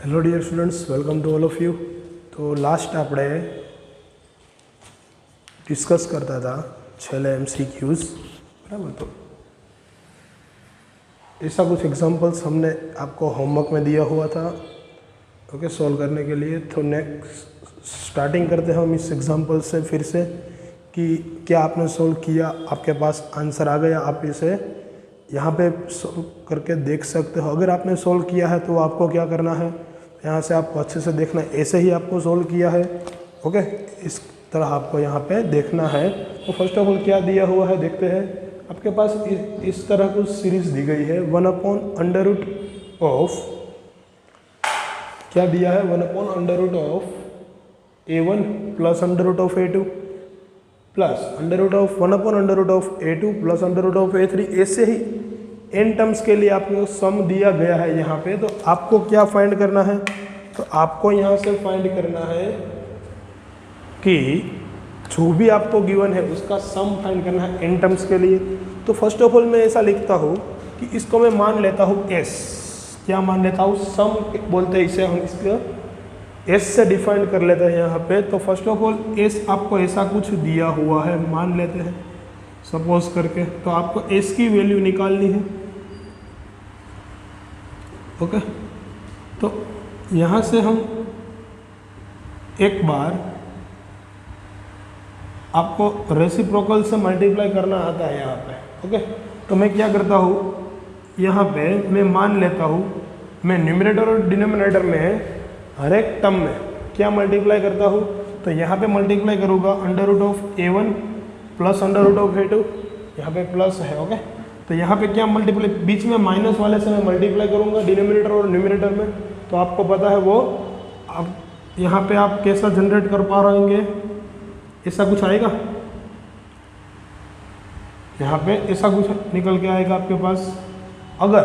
Hello dear students, welcome to all of you. તો last આપણે discuss करता था छेले MCQs, बराबर. तो ऐसा कुछ एग्जांपल्स हमने आपको होमवर्क में दिया हुआ था, ओके, सॉल्व करने के लिए. तो नेक्स्ट स्टार्टिंग करते हैं हम इस एग्जांपल से फिर से कि क्या आपने सॉल्व किया, आपके पास आंसर आ गया, आप इसे यहाँ पे सॉल्व करके देख सकते हो. अगर आपने सॉल्व किया है तो आपको क्या करना है, यहाँ से आपको अच्छे से देखना है. ऐसे ही आपको सॉल्व किया है, ओके, इस तरह आपको यहाँ पे देखना है. तो फर्स्ट ऑफ ऑल क्या दिया हुआ है देखते हैं. आपके पास इस तरह कुछ सीरीज दी गई है 1/√, क्या दिया है, 1/√, a1 plus √a2 plus √1/√a2 plus √a3. ऐसे ही n टर्म्स के लिए आपको सम दिया गया है यहाँ पे. तो आपको क्या फाइंड करना है, तो आपको यहाँ से फाइंड करना है कि जो भी आपको गिवन है उसका सम फाइंड करना है n टर्म्स के लिए. तो फर्स्ट ऑफ ऑल मैं ऐसा लिखता हूँ कि इसको मैं मान लेता हूँ s. क्या मान लेता हूँ, सम बोलते हैं इसे, हम इसको s से डिफाइन कर लेते हैं यहाँ पे. तो फर्स्ट ऑफ ऑल s आपको ऐसा कुछ दिया हुआ है, मान लेते हैं सपोज करके. तो आपको s की वैल्यू निकालनी है, ओके. तो यहाँ से हम एक बार आपको रेसिप्रोकल से मल्टीप्लाई करना आता है यहाँ पे, ओके. तो मैं क्या करता हूँ, यहाँ पे मैं मान लेता हूँ, मैं न्यूमरेटर और डिनोमिनेटर में हर एक टर्म में क्या मल्टीप्लाई करता हूँ. तो यहाँ पे मल्टीप्लाई करूँगा √a1 प्लस √a2, यहाँ पे प्लस है, ओके. तो यहाँ पे क्या मल्टीप्लाई, बीच में माइनस वाले से मैं मल्टीप्लाई करूँगा डिनोमिनेटर और न्यूमरेटर में. तो आपको पता है वो, अब यहाँ पे आप कैसा जनरेट कर पा रहेंगे, ऐसा कुछ आएगा, यहाँ पे ऐसा कुछ निकल के आएगा आपके पास. अगर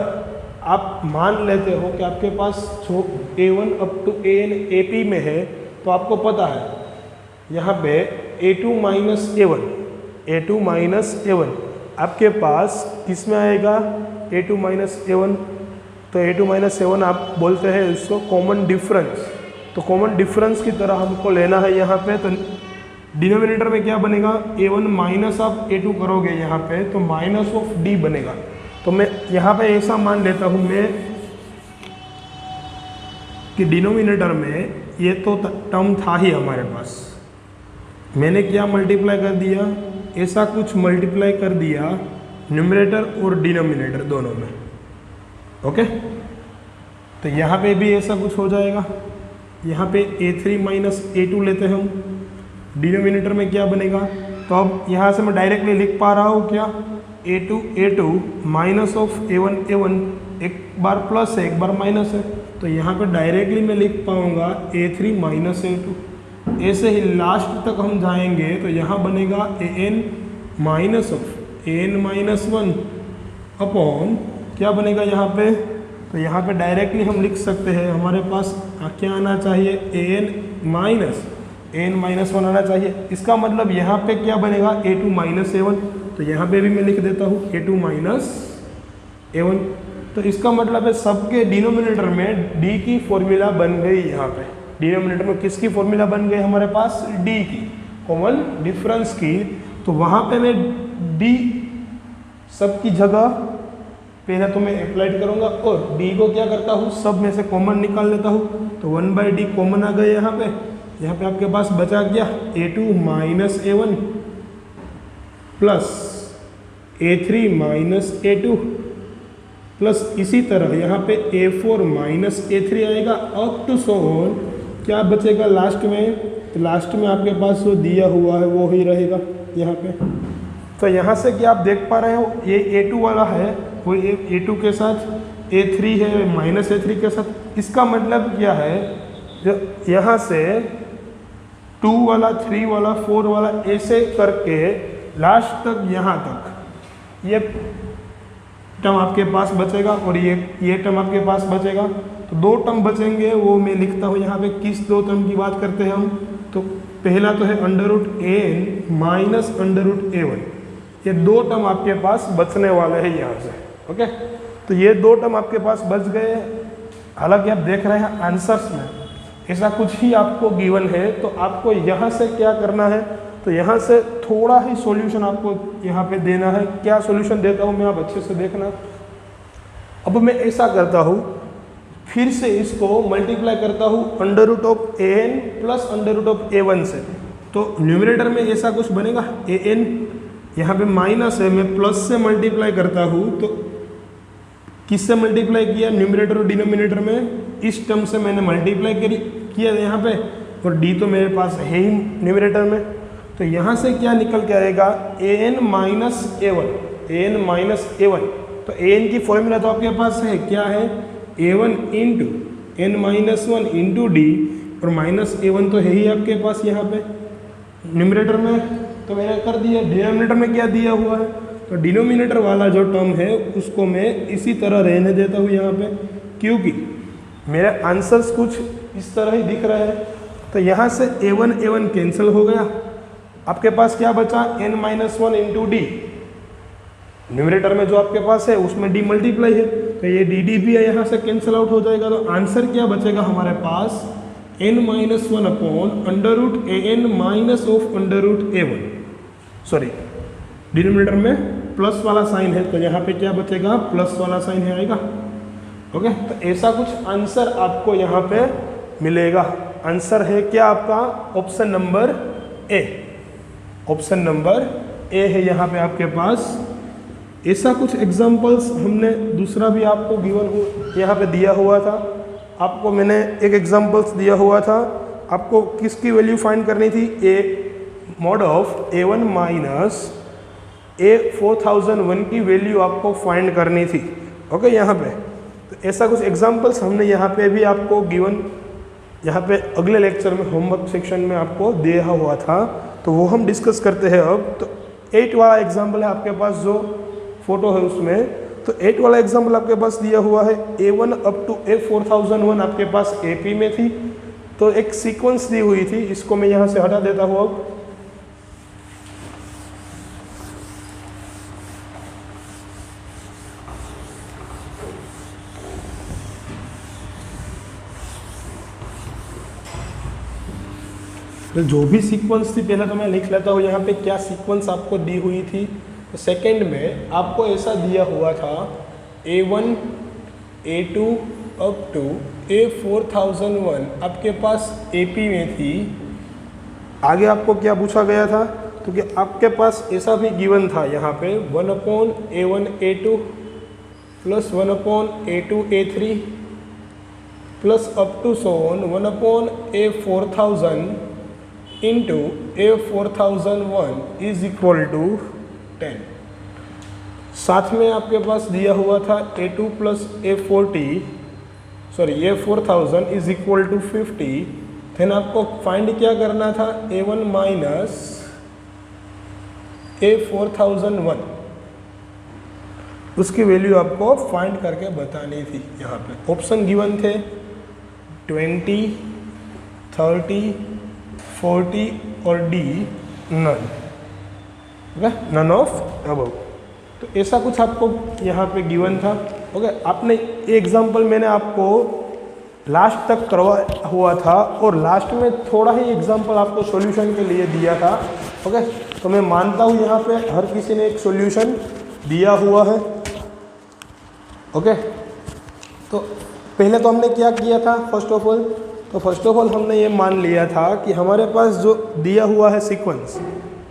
आप मान लेते हो कि आपके पास जो a1 up to an AP में है, तो आपको पता है यहाँ पे a2 माइनस a1 आपके पास किस में आएगा, a2 माइनस a1. तो a2 माइनस a1 आप बोलते हैं इसको कॉमन डिफरेंस. तो कॉमन डिफरेंस की तरह हमको लेना है यहाँ पे. तो डिनोमिनेटर में क्या बनेगा, a1 माइनस आप a2 करोगे यहाँ पे, तो माइनस ऑफ d बनेगा. तो मैं यहाँ पे ऐसा मान लेता हूँ मैं कि डिनोमिनेटर में ये तो टर्म था ही हमारे पास, मैंने क्या मल्टीप्लाई कर दिया, ऐसा कुछ मल्टीप्लाई कर दिया न्यूमरेटर और डिनोमिनेटर दोनों में, ओके. तो यहाँ पे भी ऐसा कुछ हो जाएगा. यहाँ पे a3 माइनस a2 लेते हैं हम, डिनोमिनेटर में क्या बनेगा. तो अब यहाँ से मैं डायरेक्टली लिख पा रहा हूँ क्या, a2 माइनस ऑफ a1, एक बार प्लस है एक बार माइनस है. तो यहाँ पे डायरेक्टली मैं लिख पाऊँगा a3 माइनस a2. ऐसे ही लास्ट तक हम जाएंगे तो यहाँ बनेगा an minus of an minus 1 upon क्या बनेगा यहाँ पे. तो यहाँ पे डायरेक्टली हम लिख सकते हैं, हमारे पास क्या आना चाहिए, an माइनस 1 आना चाहिए. इसका मतलब यहाँ पे क्या बनेगा, a2 माइनस a1. तो यहाँ पे भी मैं लिख देता हूँ a2 माइनस a1. तो इसका मतलब है सबके डिनोमिनेटर में d की फॉर्मूला बन गई. यहाँ पे डिनोमिनेटर में किसकी फॉर्मूला बन गई, हमारे पास d की, कॉमन डिफरेंस की. तो वहाँ पे मैं d सबकी जगह पहले तो मैं अप्लाइड करूँगा और d को क्या करता हूँ, सब में से कॉमन निकाल लेता हूँ. तो 1/d कॉमन आ गए यहाँ पे. यहाँ पे आपके पास बचा क्या, a2 minus a1 plus a3 minus a2 plus इसी तरह यहाँ पे a4 माइनस a3 आएगा. अप टू सो ऑन क्या बचेगा लास्ट में, तो लास्ट में आपके पास जो दिया हुआ है वो ही रहेगा यहाँ पे. तो यहाँ से क्या आप देख पा रहे हो, ये a2 वाला है वो a2 के साथ, a3 है माइनस a3 के साथ. इसका मतलब क्या है, जो यहाँ से 2 वाला 3 वाला 4 वाला ऐसे करके लास्ट तक यहाँ तक ये टर्म आपके पास बचेगा और ये टर्म आपके पास बचेगा. तो 2 टर्म बचेंगे, वो मैं लिखता हूँ यहाँ पे. किस 2 टर्म की बात करते हैं हम, तो पहला तो है √an माइनस √a1. ये 2 टर्म आपके पास बचने वाले हैं यहाँ से, ओके. तो ये 2 टर्म आपके पास बच गए. हालांकि आप देख रहे हैं आंसर्स में ऐसा कुछ ही आपको गिवन है, तो आपको यहाँ से क्या करना है, तो यहाँ से थोड़ा ही सॉल्यूशन आपको यहाँ पे देना है। क्या सॉल्यूशन देता हूँ मैं, आप अच्छे से देखना। अब मैं ऐसा करता हूँ, फिर से इसको मल्टीप्लाई करता हूँ under root of A N plus under root of A one से। तो न्यूमरेटर में ऐसा कुछ बनेगा, ए एन यहाँ पे माइनस है, मैं प्लस से मल्टीप्लाई करता हूँ, तो किससे मल्टीप्लाई किया, न्यूमरेटर और डिनोमिनेटर में इस टर्म से मैंने मल्टीप्लाई किया यहाँ पे, और डी तो मेरे पास है ही न्यूमरेटर में। तो यहाँ से क्या निकल के आएगा, ए N minus A one, A N minus A one. तो ए एन की फॉर्मूला तो आपके पास है, क्या है, A one into N minus one into D, और माइनस ए वन तो है ही आपके पास यहाँ पे न्यूमरेटर में, तो मैंने कर दिया। डिनोमिनेटर में क्या दिया हुआ है, तो डिनोमिनेटर वाला जो टर्म है उसको मैं इसी तरह रहने देता हूँ यहाँ पे, क्योंकि मेरे आंसर्स कुछ इस तरह ही दिख रहे हैं। तो यहाँ से ए वन कैंसिल हो गया, आपके पास क्या बचा, N minus one into D. Numerator में जो आपके पास है उसमें डी मल्टीप्लाई है, तो ये डी डी भी है, यहाँ से कैंसिल आउट हो जाएगा। तो आंसर क्या बचेगा हमारे पास, N minus one upon under root A N minus of under root A one. Sorry, denominator में प्लस वाला साइन है, तो यहाँ पे क्या बचेगा, प्लस वाला साइन है आएगा। ओके, तो ऐसा कुछ आंसर आपको यहाँ पे मिलेगा। आंसर है क्या आपका, option number A, option number A है यहाँ पे आपके पास। ऐसा कुछ एग्जांपल्स हमने दूसरा भी आपको गिवन यहाँ पे दिया हुआ था, आपको मैंने एक एग्जांपल्स दिया हुआ था, आपको किसकी वैल्यू फाइंड करनी थी, A mod of A one minus A 4001 की वैल्यू आपको फाइंड करनी थी। ओके, यहाँ पे तो ऐसा कुछ एग्जांपल्स हमने यहाँ पे भी आपको गिवन, यहाँ पे अगले लेक्चर में होमवर्क सेक्शन में आपको दिया हुआ था, तो वो हम डिस्कस करते हैं अब। तो 8 वाला एग्जाम्पल है आपके पास, जो फोटो है उसमें, तो 8 वाला एग्जाम्पल आपके पास दिया हुआ है, A1 अप टू A4001 आपके पास AP में थी, तो एक सीक्वेंस दी हुई थी, इसको मैं यहाँ से हटा देता हूँ अब। तो जो भी सीक्वेंस थी पहले तो मैं लिख लेता हूँ यहाँ पे क्या सीक्वेंस आपको दी हुई थी। तो सेकंड में आपको ऐसा दिया हुआ था, A1 A2 up to A4001 आपके पास AP में थी। आगे आपको क्या पूछा गया था, तो कि आपके पास ऐसा भी गिवन था यहाँ पे 1/A1 A2 plus 1/A2 A3 plus up to so on 1/A4000 into A4001 is equal to 10। साथ में आपके पास दिया हुआ था A2 plus A4000 is equal to 50। Then आपको फाइंड क्या करना था, A1 माइनस A4001, उसकी वैल्यू आपको फाइंड करके बतानी थी। यहाँ पे ऑप्शन गिवन थे 20, 30, 40 और D none, none of above. तो ऐसा कुछ आपको यहाँ पे गिवन था। ओके, आपने ये एग्जांपल मैंने आपको लास्ट तक करवा हुआ था, और लास्ट में थोड़ा ही एग्जांपल आपको सॉल्यूशन के लिए दिया था। ओके, तो मैं मानता हूँ यहाँ पे हर किसी ने एक सॉल्यूशन दिया हुआ है। ओके, तो पहले तो हमने क्या किया था, फर्स्ट ऑफ ऑल हमने ये मान लिया था कि हमारे पास जो दिया हुआ है sequence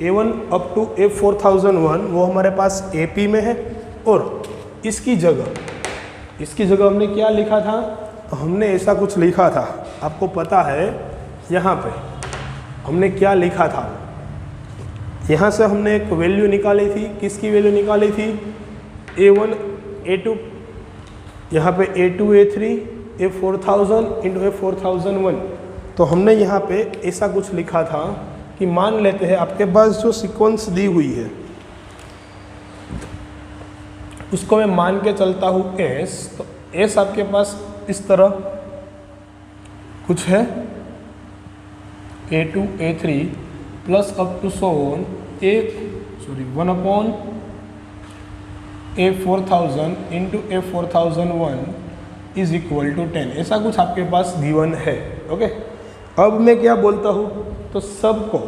A1 up to A4001 वो हमारे पास AP में है, और इसकी जगह हमने क्या लिखा था, तो हमने ऐसा कुछ लिखा था, आपको पता है यहाँ पे हमने क्या लिखा था। यहाँ से हमने एक वैल्यू निकाली थी, किसकी वैल्यू निकाली थी, A1 A2, यहाँ पे A2 A3 A4000 into A4001। तो हमने यहाँ पे ऐसा कुछ लिखा था कि मान लेते हैं आपके पास जो सीक्वेंस दी हुई है उसको मैं मान के चलता हूँ S, तो S आपके पास इस तरह कुछ है, A2 A3 plus up to so on 1/A4000 into A4001 is equal to 10, ऐसा कुछ आपके पास गिवन है। ओके, अब मैं क्या बोलता हूँ, तो सबको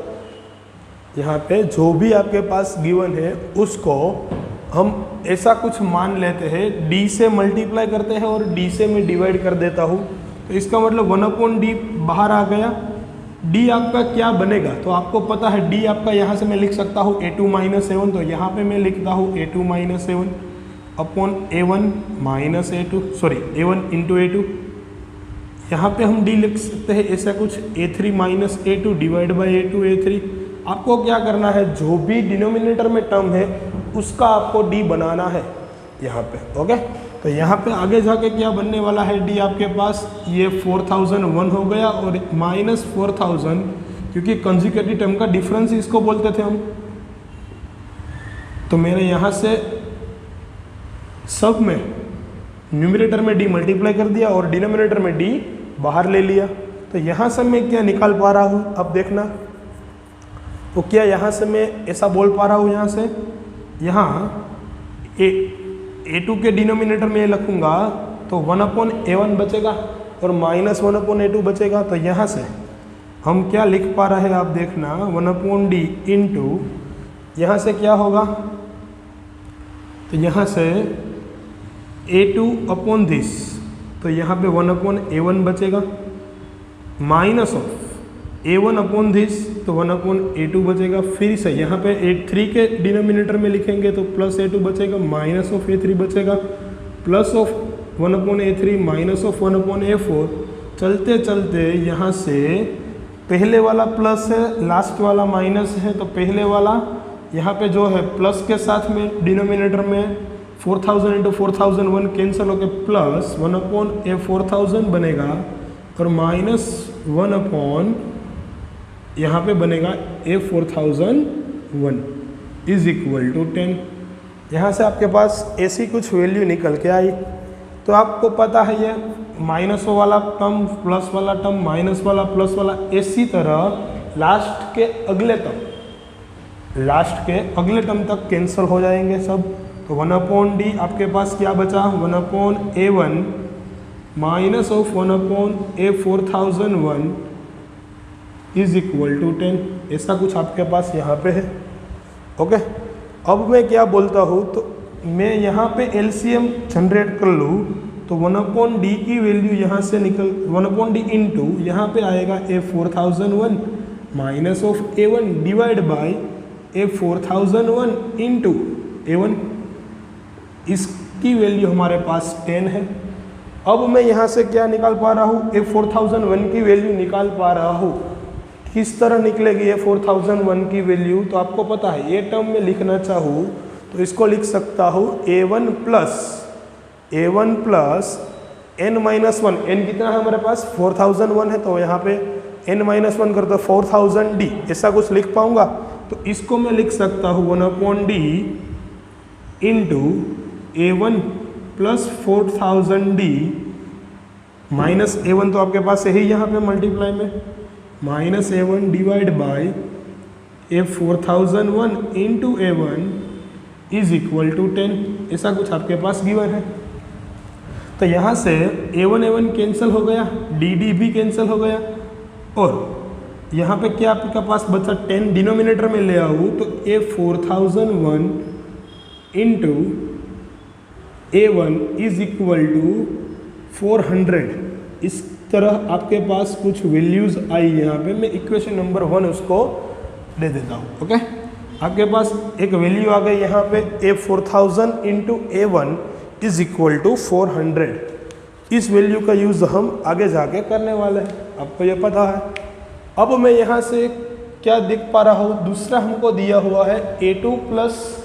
यहाँ पे जो भी आपके पास गिवन है उसको हम ऐसा कुछ मान लेते हैं, d से मल्टीप्लाई करते हैं और d से मैं डिवाइड कर देता हूँ। तो इसका मतलब 1/d बाहर आ गया। d आपका क्या बनेगा, तो आपको पता है d आपका यहाँ से मैं लिख सकता हूँ a2 - 7, तो यहाँ पे मैं लिखता हूँ a2 - 7 upon a1 - a2, sorry a1 into a2। यहाँ पे हम d लिख सकते हैं ऐसा कुछ a3 - a2 divide by a2 a3। आपको क्या करना है, जो भी डिनोमिनेटर में टर्म है उसका आपको d बनाना है यहाँ पे। ओके, तो यहाँ पे आगे जाके क्या बनने वाला है, d आपके पास ये 4001 हो गया और -4000, क्योंकि कंसेक्यूटिव टर्म का डिफरेंस इसको बोलते थे हम। तो मैंने यहाँ से सब में न्यूमरेटर में d मल्टीप्लाई कर दिया और डिनोमिनेटर में d बाहर ले लिया। तो यहाँ से मैं क्या निकाल पा रहा हूँ, अब देखना। तो क्या यहाँ से मैं ऐसा बोल पा रहा हूँ, यहाँ से यहाँ a2 के डिनोमिनेटर में लिखूँगा तो 1/a1 बचेगा और -1/a2 बचेगा। तो यहाँ से हम क्या लिख पा रहे हैं, आप देखना, 1/d इंटू यहाँ से क्या होगा, तो यहाँ से a2 दिस, तो यहाँ पे 1/a1 बचेगा, माइनस ऑफ a1 दिस, तो 1/a2 बचेगा। फिर से यहाँ पे a3 के डिनोमिनेटर में लिखेंगे तो प्लस a2 बचेगा, माइनस ऑफ a3 बचेगा, plus of 1/a3 minus of 1/a4। चलते चलते यहाँ से पहले वाला प्लस है, लास्ट वाला माइनस है, तो पहले वाला यहाँ पे जो है प्लस के साथ में डिनोमिनेटर में 4000 इंटू 4001 कैंसिल होकर प्लस 1/a4000 बनेगा और -1 यहाँ पे बनेगा a4001 इज इक्वल टू 10। यहाँ से आपके पास ऐसी कुछ वैल्यू निकल के आई। तो आपको पता है ये माइनस वाला टर्म, प्लस वाला टर्म, माइनस वाला, प्लस वाला, इसी तरह लास्ट के अगले टर्म तक कैंसिल हो जाएंगे सब। तो 1/d आपके पास क्या बचा, 1/a1 minus of 1/a4001 is equal to 10, ऐसा कुछ आपके पास यहाँ पे है। ओके, अब मैं क्या बोलता हूँ, तो मैं यहाँ पे एलसीएम जनरेट कर लूँ तो 1/d की वैल्यू यहाँ से निकल 1/d इंटू यहाँ पे आएगा a4001 minus of a1 divide by a4001 into a1, इसकी वैल्यू हमारे पास 10 है। अब मैं यहाँ से क्या निकाल पा रहा हूँ, a4001 की वैल्यू निकाल पा रहा हूँ। किस तरह निकलेगी ये 4001 की वैल्यू, तो आपको पता है ये टर्म में लिखना चाहूँ तो इसको लिख सकता हूँ a1 प्लस n-1, n कितना है हमारे पास 4001 है, तो यहाँ पे n-1 कर दो 4000d, ऐसा कुछ लिख पाऊँगा। तो इसको मैं लिख सकता हूँ 1/d into a1 plus 4000d minus a1, तो आपके पास यही यहाँ पे मल्टीप्लाई में minus a1 divide by a4001 into a1 is equal to 10, ऐसा कुछ आपके पास गिवन है। तो यहाँ से a1 कैंसिल हो गया, dd भी कैंसिल हो गया और यहाँ पे क्या आपके पास बचा 10 डिनोमिनेटर में ले आऊँ तो a4001 into a1 is equal to 400। इस तरह आपके पास कुछ वैल्यूज आई। यहाँ पे मैं इक्वेशन नंबर 1 उसको दे देता हूँ। ओके, आपके पास एक वैल्यू आ गई यहाँ पे a4000 into a1 is equal to 400। इस वैल्यू का यूज़ हम आगे जाके करने वाले हैं, आपको ये पता है। अब मैं यहाँ से क्या देख पा रहा हूँ, दूसरा हमको दिया हुआ है a2 plus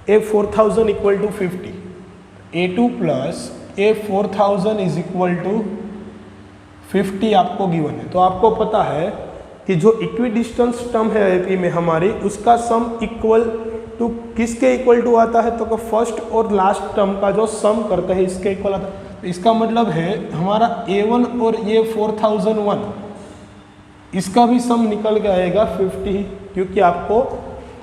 a4000 equal to 50, a2 plus a4000 is equal to 50 आपको गिवन है। तो आपको पता है कि जो इक्विडिस्टेंस टर्म है एपी में हमारी, उसका सम इक्वल टू किसके इक्वल टू आता है, तो फर्स्ट और लास्ट टर्म का जो सम करते हैं इसके इक्वल आता है। तो इसका मतलब है हमारा a1 और ये 4001 इसका भी सम निकल के आएगा 50, क्योंकि आपको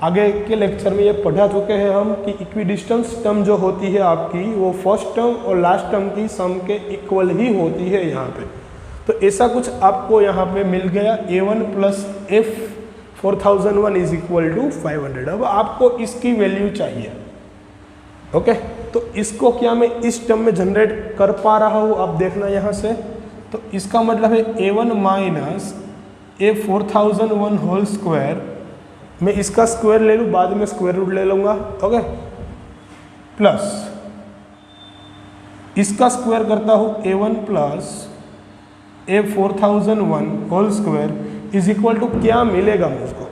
आगे के लेक्चर में ये पढ़ा चुके हैं हम कि इक्विडिस्टेंस टर्म जो होती है आपकी वो फर्स्ट टर्म और लास्ट टर्म की सम के इक्वल ही होती है यहाँ पे। तो ऐसा कुछ आपको यहाँ पे मिल गया A1 plus F 4001 is equal to 500। अब आपको इसकी वैल्यू चाहिए। ओके, तो इसको क्या मैं इस टर्म में जनरेट कर पा रहा हूँ, आप देखना यहाँ से। तो इसका मतलब है A1 minus A 4001 whole square, मैं इसका स्क्वायर ले लूँ, बाद में स्क्वायर रूट ले लूँगा। ओके, प्लस इसका स्क्वायर करता हूँ A1 plus A 4001 whole square is equal to क्या मिलेगा मुझको।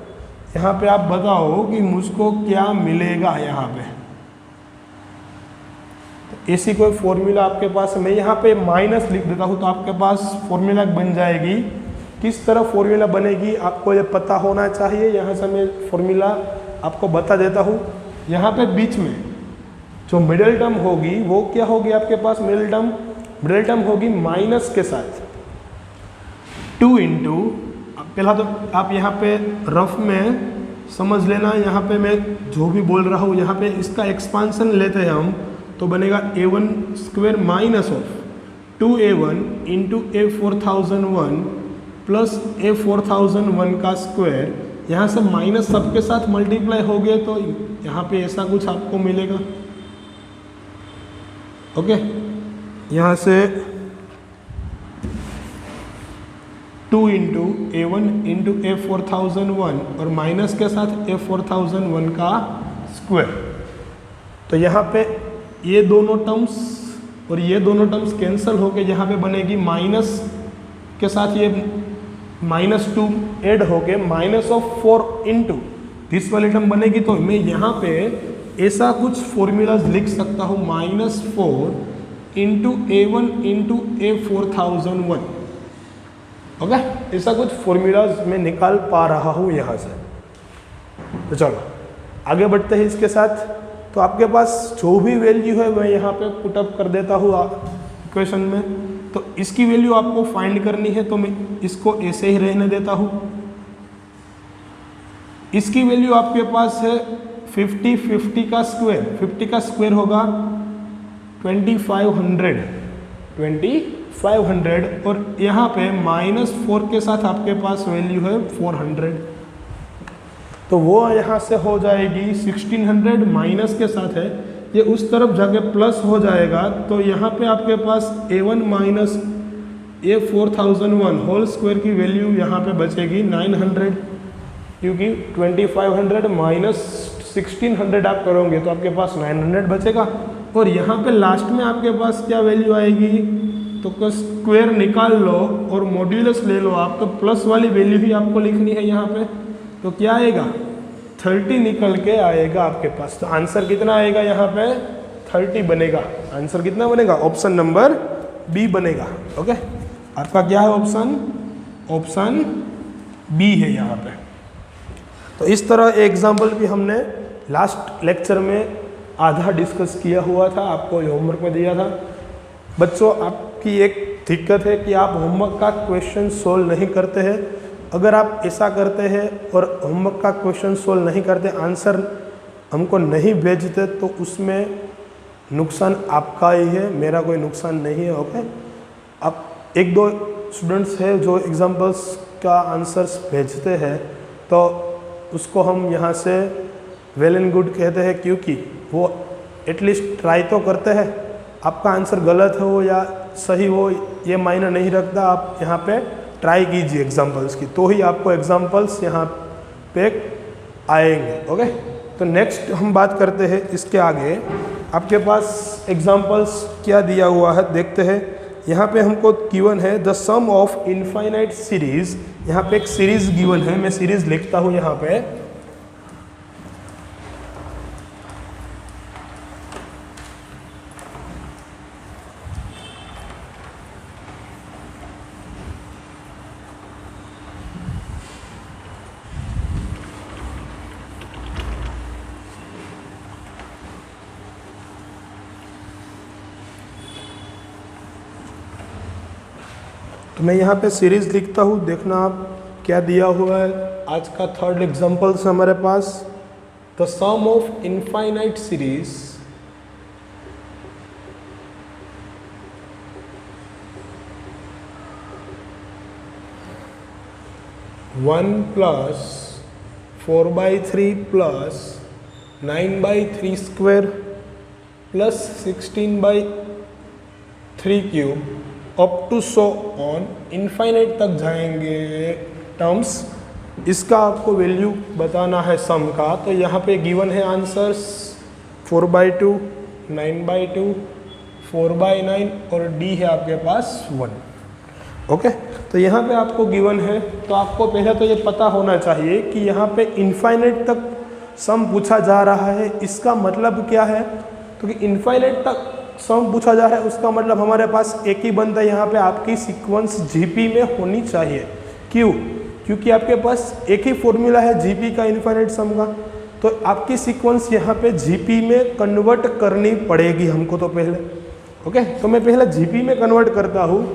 यहाँ पे आप बताओ कि मुझको क्या मिलेगा यहाँ पे। ऐसी कोई फॉर्मूला आपके पास, मैं यहाँ पे माइनस लिख देता हूँ तो आपके पास फॉर्मूला बन जाएगी। किस तरह फॉर्मूला बनेगी आपको ये पता होना चाहिए। यहाँ से मैं फॉर्मूला आपको बता देता हूँ। यहाँ पे बीच में जो मिडिल टर्म होगी वो क्या होगी आपके पास, मिडिल टर्म होगी माइनस के साथ 2 इंटू, पहला तो आप यहाँ पे रफ में समझ लेना। यहाँ पे मैं जो भी बोल रहा हूँ यहाँ पे इसका एक्सपांसन लेते हैं हम, तो बनेगा A1 square minus of 2A1 into A 4001 plus A 4001 का स्क्वायर। यहाँ से माइनस सबके साथ मल्टीप्लाई हो गए तो यहाँ पे ऐसा कुछ आपको मिलेगा। ओके, यहाँ से 2 इंटू A1 इंटू A 4001 और माइनस के साथ A 4001 का स्क्वायर। तो यहाँ पे ये दोनों टर्म्स और ये दोनों टर्म्स कैंसिल होके यहाँ पे बनेगी माइनस के साथ ये -2 ऐड होके माइनस ऑफ 4 इंटू दिस वाली टर्म बनेगी। तो मैं यहाँ पे ऐसा कुछ फॉर्मूलाज लिख सकता हूँ -4 into A1 into A 4001। Okay, ऐसा कुछ फॉर्मूलाज मैं निकाल पा रहा हूँ यहाँ से। तो चलो आगे बढ़ते हैं इसके साथ। तो आपके पास जो भी वैल्यू है मैं यहाँ पे पुटअप कर देता हूँ इक्वेशन में। तो इसकी वैल्यू आपको फाइंड करनी है, तो मैं इसको ऐसे ही रहने देता हूँ। इसकी वैल्यू आपके पास है 50 का स्क्वायर, 50 का स्क्वायर होगा 2500 और यहाँ पे -4 के साथ आपके पास वैल्यू है 400। तो वो यहाँ से हो जाएगी 1600, माइनस के साथ है ये उस तरफ जाके प्लस हो जाएगा। तो यहाँ पे आपके पास A1 minus A 4001 whole square की वैल्यू यहाँ पे बचेगी 900, क्योंकि 2500 माइनस 1600 आप करोगे तो आपके पास 900 बचेगा। और यहाँ पे लास्ट में आपके पास क्या वैल्यू आएगी, तो स्क्वायर निकाल लो और मॉड्यूलस ले लो आप, तो प्लस वाली वैल्यू ही आपको लिखनी है यहाँ पे। तो क्या आएगा 30 निकल के आएगा आपके पास। तो आंसर कितना आएगा यहाँ पे 30 बनेगा। आंसर कितना बनेगा, ऑप्शन नंबर बी बनेगा। ओके, आपका क्या है ऑप्शन बी है यहाँ पे। तो इस तरह एग्जाम्पल भी हमने लास्ट लेक्चर में आधा डिस्कस किया हुआ था, आपको होमवर्क में दिया था। बच्चों आपकी एक दिक्कत है कि आप होमवर्क का क्वेश्चन सोल्व नहीं करते हैं। अगर आप ऐसा करते हैं और होमवर्क का क्वेश्चन सोल्व नहीं करते, आंसर हमको नहीं भेजते, तो उसमें नुकसान आपका ही है, मेरा कोई नुकसान नहीं है। ओके, अब 1-2 स्टूडेंट्स हैं जो एग्जाम्पल्स का आंसर्स भेजते हैं, तो उसको हम यहाँ से वेल एंड गुड कहते हैं, क्योंकि वो एटलीस्ट ट्राई तो करते हैं। आपका आंसर गलत हो या सही हो ये मायने नहीं रखता, आप यहाँ पे ट्राई कीजिए एग्जाम्पल्स की, तो ही आपको एग्जाम्पल्स यहाँ पे आएंगे। ओके, तो नेक्स्ट हम बात करते हैं इसके आगे। आपके पास एग्जाम्पल्स क्या दिया हुआ है देखते हैं। यहाँ पे हमको गिवन है the sum of infinite series. यहाँ पे एक सीरीज गिवन है, मैं सीरीज लिखता हूँ यहाँ पे। तो मैं यहाँ पे सीरीज़ लिखता हूँ, देखना आप क्या दिया हुआ है। आज का 3rd एग्जाम्पल्स हमारे पास the sum of infinite series one plus 4/3 plus 9/3 square plus 16/3 cube up to so on infinite तक जाएंगे टर्म्स। इसका आपको वैल्यू बताना है सम का। तो यहाँ पे गिवन है आंसर्स 4/2, 9/2, 4/9 और डी है आपके पास 1। ओके, तो यहाँ पे आपको गिवन है, तो आपको पहले तो ये पता होना चाहिए कि यहाँ पे इनफाइनाइट तक सम पूछा जा रहा है। इसका मतलब क्या है, तो कि इनफाइनाइट तक सम पूछा जा रहा है उसका मतलब हमारे पास एक ही बनता है, यहाँ पे आपकी सीक्वेंस जीपी में होनी चाहिए। क्यों? क्योंकि आपके पास एक ही फॉर्मूला है जीपी का इनफाइनाइट सम का, तो आपकी सीक्वेंस यहाँ पे जीपी में कन्वर्ट करनी पड़ेगी हमको तो पहले। ओके, तो मैं पहले जीपी में कन्वर्ट करता हूँ।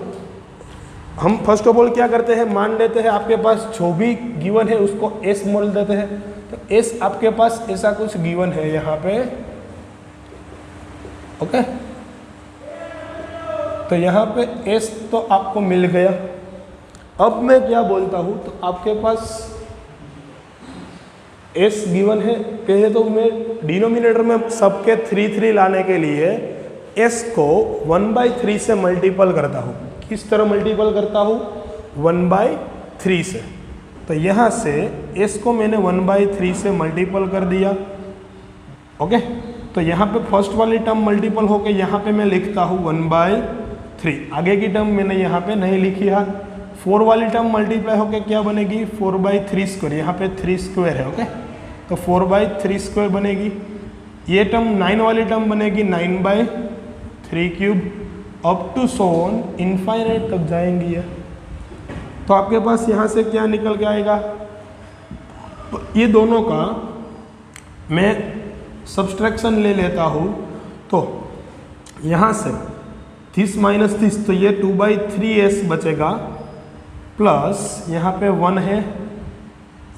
हम फर्स्ट ऑफ ऑल क्या करते हैं, मान लेते हैं आपके पास जो भी गिवन है उसको एस बोल देते हैं। तो एस आपके पास ऐसा कुछ गिवन है यहाँ पे। ओके, तो यहाँ पे एस तो आपको मिल गया। अब मैं क्या बोलता हूँ, तो आपके पास एस गिवन है। पहले तो मैं डिनोमिनेटर में सबके 3 लाने के लिए एस को 1/3 से मल्टीपल करता हूँ। किस तरह मल्टीपल करता हूँ? 1/3 से। तो यहाँ से एस को मैंने 1/3 से मल्टीपल कर दिया। ओके, तो यहाँ पे फर्स्ट वाली टर्म मल्टीपल होके यहाँ पे मैं लिखता हूँ 1/3। आगे की टर्म मैंने यहाँ पे नहीं लिखी है। 4 वाली टर्म मल्टीप्लाई होके क्या बनेगी? 4/3 स्क्वायर। यहाँ पे 3 स्क्वायर है। ओके, तो 4/3 स्क्वायर बनेगी। ये टर्म 9 वाली टर्म बनेगी 9/3 cube up to so on infinite तक जाएंगी ये। तो आपके पास यहाँ से क्या निकल के आएगा? तो ये दोनों का मैं सब्सट्रैक्शन ले लेता हूँ। तो यहाँ से 30 माइनस 30, तो ये 2/3s बचेगा प्लस यहाँ पे 1 है।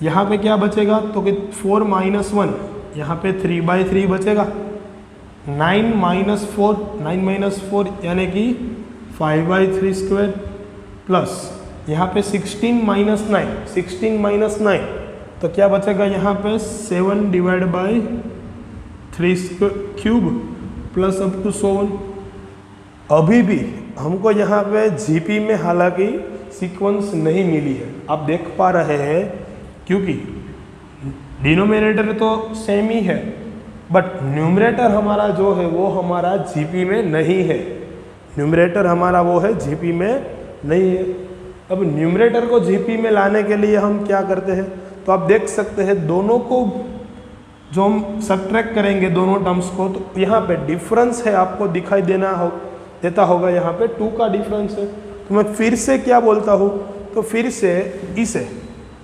यहाँ पे क्या बचेगा? तो कि 4 माइनस 1, यहाँ पे 3/3 बचेगा। 9 माइनस 4 यानी कि 5/3 स्क्वायर प्लस यहाँ पे 16 माइनस 9, तो क्या बचेगा यहाँ पे 7/3 क्यूब प्लस अप टू 7। अभी भी हमको यहाँ पे जीपी में हालांकि सीक्वेंस नहीं मिली है, आप देख पा रहे हैं, क्योंकि डिनोमिनेटर तो सेम ही है बट न्यूमरेटर हमारा जो है वो हमारा जीपी में नहीं है। न्यूमरेटर हमारा वो है जीपी में नहीं है। अब न्यूमरेटर को जीपी में लाने के लिए हम क्या करते हैं, तो आप देख सकते हैं दोनों को जो हम सब्ट्रैक्ट करेंगे दोनों टर्म्स को, तो यहाँ पे डिफरेंस है, आपको दिखाई देता होगा यहाँ पे 2 का डिफरेंस है। तो मैं फिर से क्या बोलता हूँ, तो फिर से इसे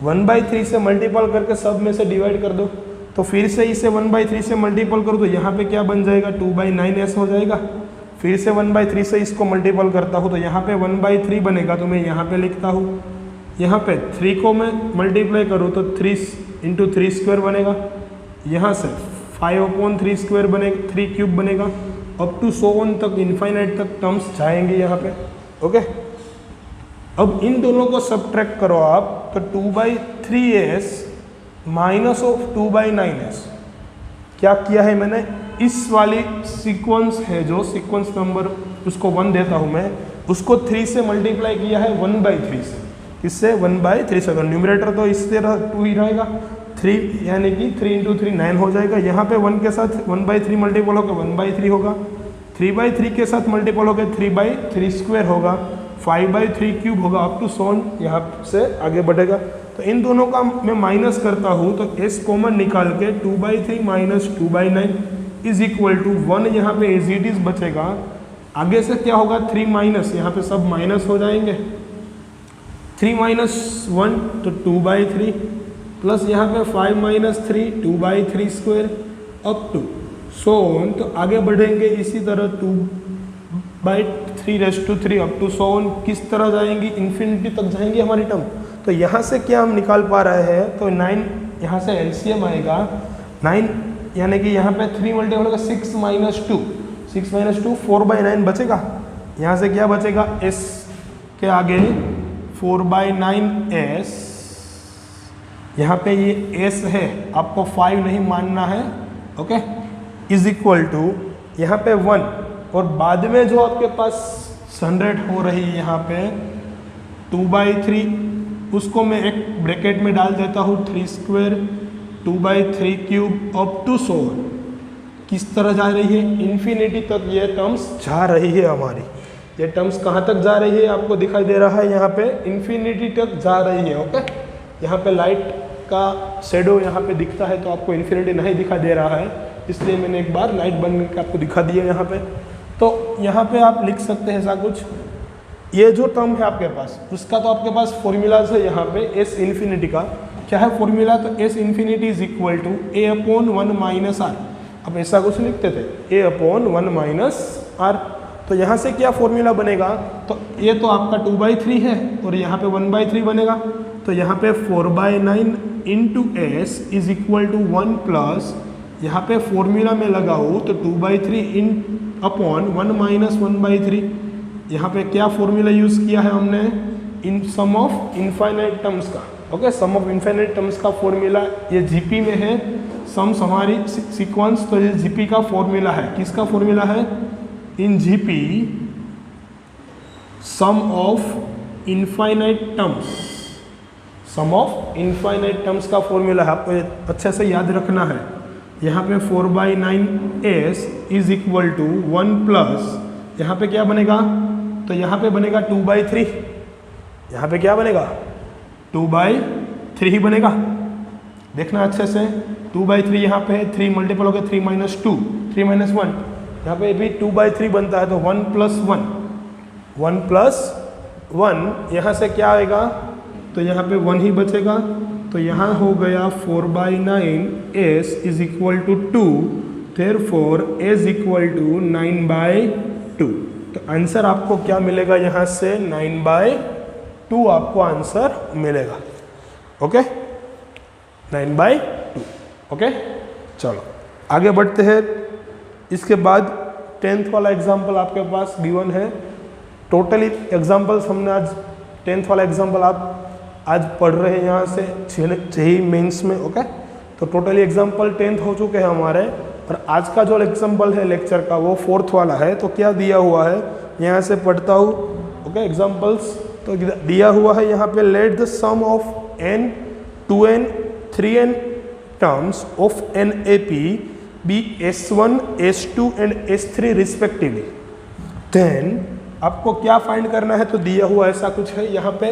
1/3 से मल्टीपल करके सब में से डिवाइड कर दो। तो फिर से इसे 1/3 से मल्टीपल करो तो यहाँ पे क्या बन जाएगा? 2/9s हो जाएगा। फिर से 1/3 से इसको मल्टीपल करता हूँ तो यहाँ पे 1/3 बनेगा। तो मैं यहाँ पे लिखता हूँ, यहाँ पे 3 को मैं मल्टीप्लाई करूँ तो 3 × 3 स्क्वायर बनेगा। यहाँ से 5/3 स्क्वायर बनेगा, 3 क्यूब बनेगा। अप टू सो ऑन तक इनफाइनाइट तक टर्म्स जाएंगे यहाँ पे। ओके, अब इन दोनों को सब्ट्रैक्ट करो आप, तो 2/3s माइनस ऑफ 2/9s। क्या किया है मैंने? इस वाली सीक्वेंस है जो सीक्वेंस नंबर उसको 1 देता हूँ मैं, उसको 3 से मल्टीप्लाई किया है 1/3 से। इससे 1/3 से, तो न्यूमरेटर तो इस तरह 2 ही रहेगा। 3 यानी कि 3 × 3 9 हो जाएगा। यहाँ पे 1 के साथ 1/3 मल्टीपल होकर 1/3 होगा। 3/3 के साथ मल्टीपल होकर 3/3 स्क्वायर होगा। 5/3 क्यूब होगा। अप टू सोन यहाँ से आगे बढ़ेगा। तो इन दोनों का मैं माइनस करता हूँ तो s कॉमन निकाल के 2/3 माइनस 2/9 इज इक्वल टू 1 यहाँ पे एज इट इज बचेगा। आगे से क्या होगा? 3 माइनस, यहाँ पे सब माइनस हो जाएंगे। 3 माइनस 1 तो 2/3 प्लस यहाँ पे 5 minus 3 2/3 square up to so on. तो आगे बढ़ेंगे इसी तरह 2/3 अप टू सो ऑन। किस तरह जाएंगी? इन्फिनिटी तक जाएंगी हमारी टर्म। तो यहाँ से क्या हम निकाल पा रहे हैं, तो 9 यहाँ से एलसीएम आएगा 9 यानी कि यहाँ पे 3 मल्टीपल होगा 6 माइनस 2, 6 माइनस 2 4/9 बचेगा। यहाँ से क्या बचेगा, s के आगे 4/9s, यहाँ पे ये s है, आपको 5 नहीं मानना है, ओके, इज इक्वल टू यहाँ पे 1, और बाद में जो आपके पास 100 हो रही है यहाँ पे 2/3, उसको मैं एक ब्रैकेट में डाल देता हूँ 3 स्क्वायर 2/3 क्यूब अप टू 100। किस तरह जा रही है, इन्फिनिटी तक ये टर्म्स जा रही है हमारी। ये टर्म्स कहाँ तक जा रही है आपको दिखाई दे रहा है, यहाँ पे इन्फिनिटी तक जा रही है, ओके। यहाँ पे लाइट का शेडो यहाँ पे दिखता है तो आपको इन्फिनिटी नहीं दिखाई दे रहा है, इसलिए मैंने एक बार लाइट बंद करके आपको दिखा दिया यहाँ पे। तो यहाँ पे आप लिख सकते हैं ऐसा कुछ, ये जो टर्म है आपके पास उसका तो आपके पास फॉर्मूलाज है यहाँ पे एस इन्फिनिटी का। क्या है फॉर्मूला, तो S infinity is equal to a/1 minus r. अब ऐसा कुछ लिखते थे a/1 माइनस आर, तो यहाँ से क्या फॉर्मूला बनेगा, तो ये तो आपका 2/3 है और यहाँ पे 1/3 बनेगा, तो यहाँ पे 4/9 into S is equal to 1 plus, यहाँ पे फॉर्मूला में लगाऊँ तो 2/3 इन अपॉन 1 माइनस 1/3। यहाँ पे क्या फॉर्मूला यूज़ किया है हमने, इन सम ऑफ इनफाइनाइट टर्म्स का, okay. Sum of infinite terms का फॉर्मूला ये जीपी में है, सम्स हमारी सीक्वेंस, तो ये जीपी का फॉर्मूला है। किसका फॉर्मूला है, in GP sum of infinite terms, sum of infinite terms का फॉर्मूला है, आपको अच्छे से याद रखना है। यहाँ पे 4/9s is equal to 1 plus, यहाँ पे क्या बनेगा, तो यहाँ पे बनेगा 2/3, यहाँ पे क्या बनेगा 2/3 ही बनेगा, देखना अच्छे से। 2/3 यहाँ पे है, 3 मल्टीपल हो गया 3 माइनस 2, 3 माइनस 1, यहाँ पे भी 2/3 बनता है, तो 1 प्लस 1, 1 प्लस 1, यहाँ से क्या आएगा, तो यहाँ पे 1 ही बचेगा, तो यहाँ हो गया 4/9s is equal to 2, therefore s equal to 9/2। तो आंसर आपको क्या मिलेगा, यहाँ से 9/2 आपको आंसर मिलेगा, ओके, 9/2, ओके। चलो आगे बढ़ते हैं। इसके बाद 10th वाला एग्जाम्पल आपके पास गिवन है। टोटली एग्जाम्पल्स हमने आज 10th वाला एग्जाम्पल आप आज पढ़ रहे हैं यहाँ से 6 मेंस में, ओके। तो टोटली एग्जाम्पल 10th हो चुके हैं हमारे, और आज का जो एग्जाम्पल है लेक्चर का वो 4th वाला है। तो क्या दिया हुआ है, यहाँ से पढ़ता हूँ, ओके। एग्जाम्पल्स तो दिया हुआ है यहाँ पे, let the sum of n 2n 3n terms of an A P be S1 S2 and S3 respectively. Then आपको क्या फाइंड करना है, तो दिया हुआ ऐसा कुछ है यहाँ पे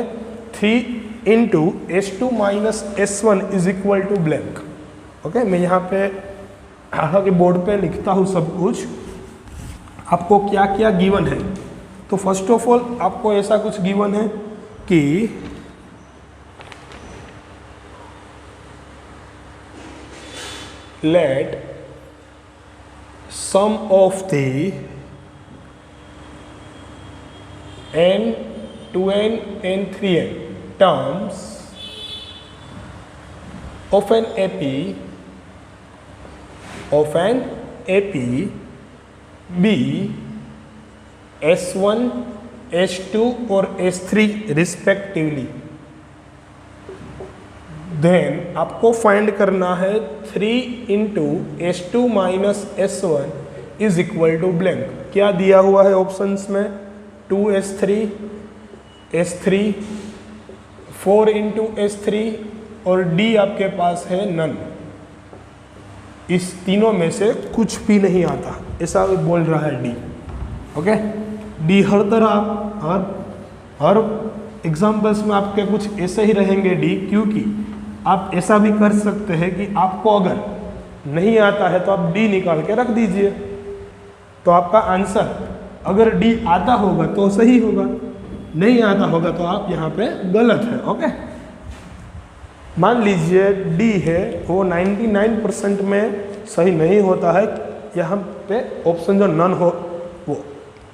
3 into S2 minus S1 is equal to blank, okay. मैं यहाँ पे हालांकि बोर्ड पे लिखता हूँ सब कुछ, आपको क्या क्या गिवन है। तो फर्स्ट ऑफ ऑल आपको ऐसा कुछ गिवन है कि let sum of the n 2n and 3n terms of an AP be S1 S2 और S3 रिस्पेक्टिवली। देन आपको फाइंड करना है 3 into S2 minus S1 is equal to blank. क्या दिया हुआ है ऑप्शंस में, 2S3 S3 4 इंटू S3 और D आपके पास है नन। इस तीनों में से कुछ भी नहीं आता, ऐसा बोल रहा है D, ओके। D हर तरह हर एग्जाम्पल्स में आपके कुछ ऐसे ही रहेंगे D, क्योंकि आप ऐसा भी कर सकते हैं कि आपको अगर नहीं आता है तो आप D निकाल के रख दीजिए, तो आपका आंसर अगर D आता होगा तो सही होगा, नहीं आता होगा तो आप यहाँ पे गलत है, ओके। मान लीजिए D है वो 99% में सही नहीं होता है, यहाँ पे ऑप्शन जो नन हो वो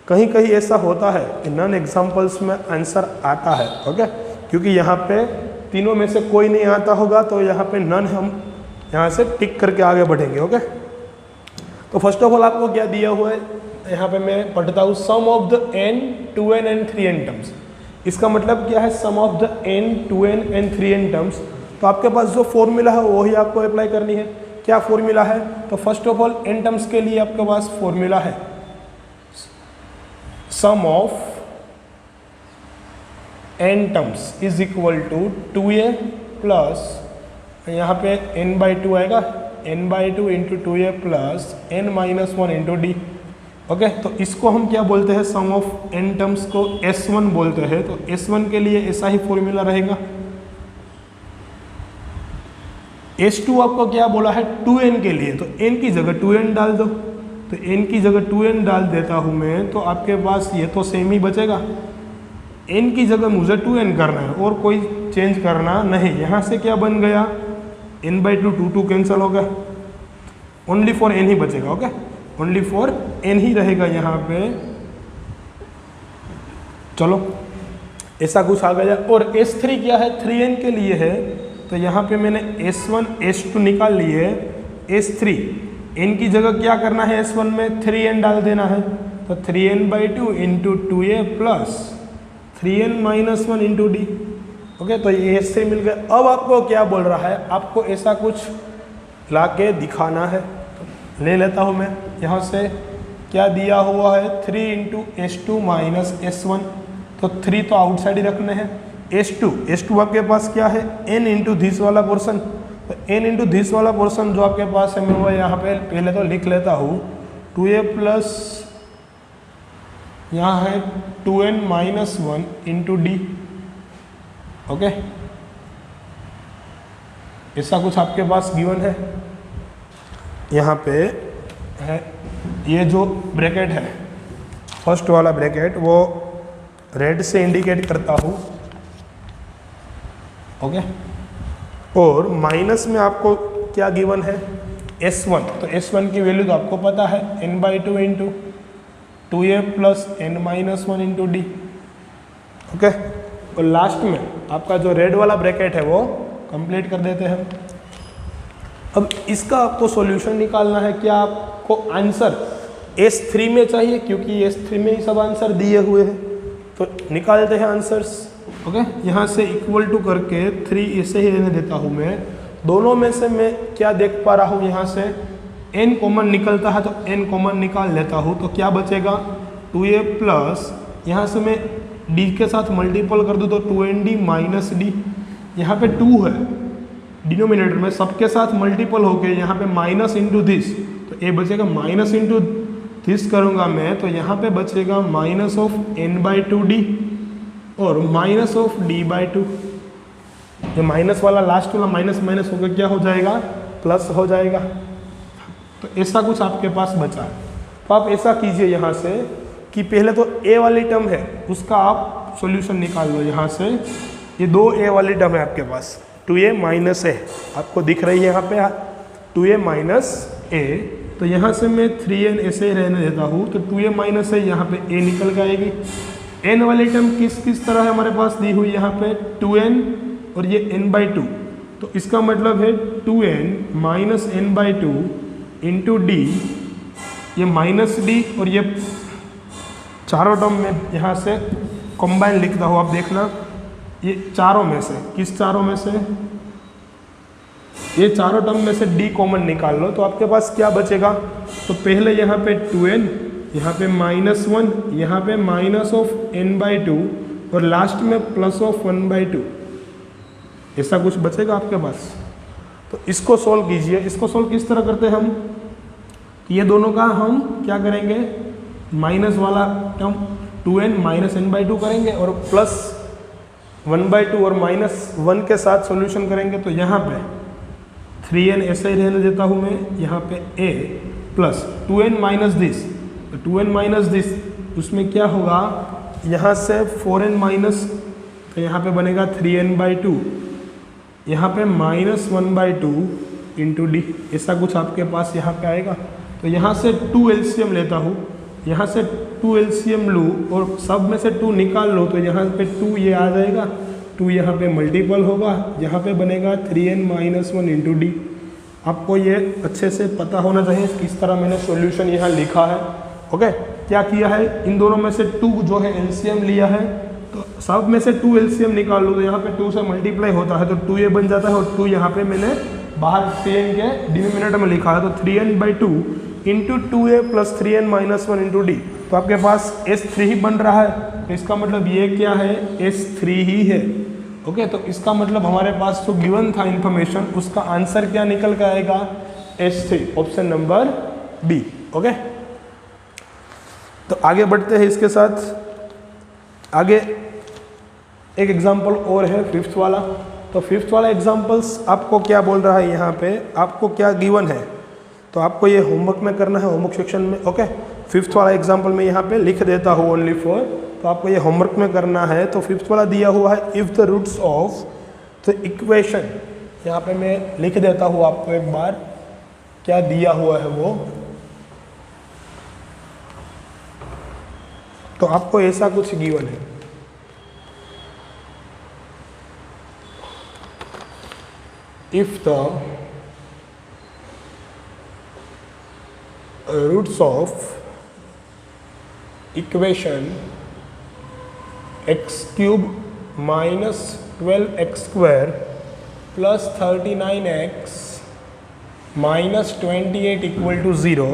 कहीं कहीं ऐसा होता है कि नन एग्जाम्पल्स में आंसर आता है, ओके। क्योंकि यहाँ पे तीनों में से कोई नहीं आता होगा तो यहाँ पे नन हम यहाँ से टिक करके आगे बढ़ेंगे। ओके, तो फर्स्ट ऑफ ऑल आपको क्या दिया हुआ है, यहाँ पे मैं पढ़ता हूँ sum of the n 2n and 3n terms. इसका मतलब क्या है, sum of the n 2n and 3n terms. तो आपके पास जो फॉर्मूला है वही आपको अप्लाई करनी है। क्या फॉर्मूला है, तो first of all n terms के लिए आपके पास फॉर्मूला है sum of n terms is equal to 2a plus यहाँ पे n/2 आएगा, n/2 into 2a plus n-1 into d। Okay, तो इसको हम क्या बोलते हैं, सम ऑफ n टर्म्स को S1 बोलते हैं। तो S1 के लिए ऐसा ही फॉर्मूला रहेगा। S2 आपको क्या बोला है, 2n के लिए, तो n की जगह 2n डाल दो। तो n की जगह 2n डाल देता हूँ मैं, तो आपके पास ये तो सेम ही बचेगा। n की जगह मुझे 2n करना है और कोई चेंज करना नहीं। यहाँ से क्या बन गया, n/2 2 कैंसिल हो गया, ओनली फॉर n ही बचेगा। ओके, ओनली फॉर n ही रहेगा यहाँ पे। चलो, ऐसा कुछ आ गया। और S3 क्या है, 3n के लिए है। तो यहाँ पे मैंने S1 S2 निकाल लिए। S3 n की जगह क्या करना है, S1 में 3n डाल देना है। तो 3n/2 into 2a plus 3n-1 into d। Okay, तो ये S3 मिल गया। अब आपको क्या बोल रहा है, आपको ऐसा कुछ ला के दिखाना है। तो ले लेता हूँ मैं, यहाँ से क्या दिया हुआ है, 3 इंटू S2 माइनस S1। तो 3 तो आउटसाइड ही रखने हैं। S2 आपके पास क्या है, n इंटू दिस वाला पोर्सन। तो n इंटू दिस वाला पोर्सन जो आपके पास है, मैं वो यहाँ पे पहले तो लिख लेता हूँ। 2a प्लस यहाँ है 2n-1 इंटू d। ओके, ऐसा कुछ आपके पास गिवन है। यहाँ पे है ये जो ब्रैकेट है, फर्स्ट वाला ब्रैकेट, वो रेड से इंडिकेट करता हूँ। ओके, और माइनस में आपको क्या गिवन है, S1। तो S1 की वैल्यू तो आपको पता है, n/2 into 2a plus n-1 into d। Okay, और लास्ट में आपका जो रेड वाला ब्रैकेट है वो कंप्लीट कर देते हैं। अब इसका आपको सॉल्यूशन निकालना है। क्या आपको आंसर S3 में चाहिए, क्योंकि S3 में ही सब आंसर दिए हुए हैं। तो निकालते हैं आंसर्स। ओके, यहाँ से इक्वल टू करके 3 ऐसे ही रहने देता हूँ मैं। दोनों में से मैं क्या देख पा रहा हूँ, यहाँ से n कॉमन निकलता है, तो n कॉमन निकाल लेता हूँ। तो क्या बचेगा, 2a प्लस यहाँ से मैं d के साथ मल्टीपल कर दूँ तो 2n_d माइनस d। यहाँ पे 2 है डिनोमिनेटर में, सबके साथ मल्टीपल होके यहाँ पे माइनस इंटू दिस, तो ये बचेगा माइनस इंटू दिस करूँगा मैं, तो यहाँ पे बचेगा माइनस ऑफ n/2d और माइनस ऑफ d/2। ये माइनस वाला लास्ट वाला माइनस माइनस होकर क्या हो जाएगा, प्लस हो जाएगा। तो ऐसा कुछ आपके पास बचा है। तो आप ऐसा कीजिए यहाँ से कि पहले तो a वाली टर्म है उसका आप सॉल्यूशन निकाल लो। यहाँ से ये 2 a वाली टर्म है आपके पास, 2a माइनस a आपको दिख रही है यहाँ पे, 2a माइनस a। तो यहाँ से मैं 3n ऐसे ही रहने देता हूँ। तो 2a माइनस a यहाँ पे a निकल के आएगी। n वाली टर्म किस तरह है हमारे पास दी हुई, यहाँ पे 2n और ये n/2। तो इसका मतलब है 2n minus n/2 into d, ये माइनस d, और ये चारों टर्म में यहाँ से कंबाइन लिखता हूँ। आप देखना, ये चारों में से, किस चारों में से, ये चारों टर्म में से d कॉमन निकाल लो। तो आपके पास क्या बचेगा, तो पहले यहाँ पे 2n, यहाँ पे -1, यहाँ पे माइनस ऑफ n/2 और लास्ट में प्लस ऑफ 1/2, ऐसा कुछ बचेगा आपके पास। तो इसको सोल्व कीजिए। इसको सोल्व किस तरह करते हैं हम, ये दोनों का हम क्या करेंगे, माइनस वाला टर्म 2n माइनस n/2 करेंगे और प्लस 1/2 और -1 के साथ सॉल्यूशन करेंगे। तो यहाँ पे 3n ऐसे ही रहने देता हूँ मैं, यहाँ पे a plus 2n minus this, तो 2n माइनस दिस, उसमें क्या होगा, यहाँ से 4n माइनस, तो यहाँ पे बनेगा 3n/2, यहाँ पे -1/2 इंटू d, ऐसा कुछ आपके पास यहाँ पे आएगा। तो यहाँ से 2 LCM लेता हूँ, यहाँ से 2 LCM लूँ और सब में से 2 निकाल लो, तो यहाँ पे 2 ये आ जाएगा, 2 यहाँ पे मल्टीपल होगा, यहाँ पे बनेगा 3n-1 इंटू d। आपको ये अच्छे से पता होना चाहिए किस तरह मैंने सॉल्यूशन यहाँ लिखा है। ओके, क्या किया है, इन दोनों में से 2 जो है एलसीएम लिया है, तो सब में से 2 एलसीएम निकाल लो, तो यहाँ पे 2 से मल्टीप्लाई होता है तो 2 ये बन जाता है, और 2 यहाँ पे मैंने बाहर 3n के डिनोमिनेटर में लिखा है, तो 3n/2 into 2a plus 3n minus 1 into D. तो आपके पास S3 ही बन रहा है, तो इसका मतलब ये क्या है, S3 ही है। ओके, तो इसका मतलब हमारे पास जो गिवन था इन्फॉर्मेशन, उसका आंसर क्या निकल के आएगा, S3, option number B. Okay, तो आगे बढ़ते हैं इसके साथ। आगे एक एग्जाम्पल और है 5th वाला। तो 5th वाला एग्जाम्पल्स आपको क्या बोल रहा है, यहाँ पे आपको क्या गिवन है, तो आपको ये होमवर्क में करना है, होमवर्क सेक्शन में। ओके, 5th वाला एग्जाम्पल मैं यहाँ पे लिख देता हूँ ओनली फॉर, तो आपको ये होमवर्क में करना है। तो 5th वाला दिया हुआ है, if the roots of the equation, यहाँ पे मैं लिख देता हूँ आपको एक बार क्या दिया हुआ है वो। तो आपको ऐसा कुछ गिवन है, if the roots of equation x cube minus 12x square plus 39x minus 28 equal to 0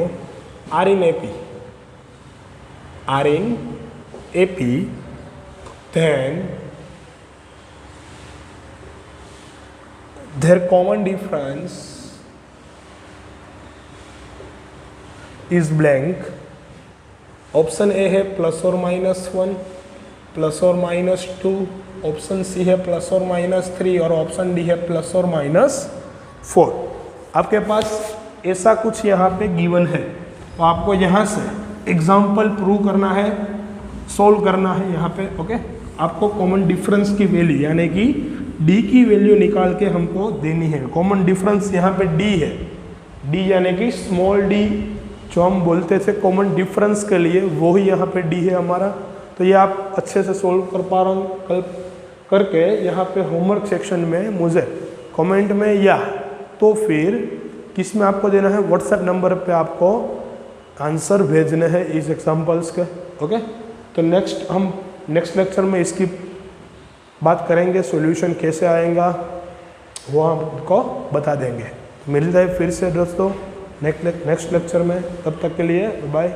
are in AP, then their common difference is blank। Option A है +or-1 +or-2, ऑप्शन सी है +or-3 और option D है +or-4। आपके पास ऐसा कुछ यहाँ पे given है, तो आपको यहाँ से एग्जाम्पल प्रूव करना है, सोल्व करना है यहाँ पे। ओके, आपको कॉमन डिफरेंस की वैल्यू यानी कि डी की वैल्यू निकाल के हमको देनी है। कॉमन डिफरेंस यहाँ पे डी है, डी यानी कि स्मॉल डी जो हम बोलते थे कॉमन डिफरेंस के लिए, वो ही यहाँ पे डी है हमारा। तो ये आप अच्छे से सोल्व कर पा रहा हूँ कल करके यहाँ पे होमवर्क सेक्शन में मुझे कमेंट में या तो फिर किस में आपको देना है, व्हाट्सएप नंबर पे आपको आंसर भेजने हैं इस एग्जाम्पल्स के। ओके, तो नेक्स्ट लेक्चर में इसकी बात करेंगे, सॉल्यूशन कैसे आएगा वो आपको बता देंगे। मिलते हैं फिर से दोस्तों नेक्स्ट लेक्चर में, तब तक के लिए बाय।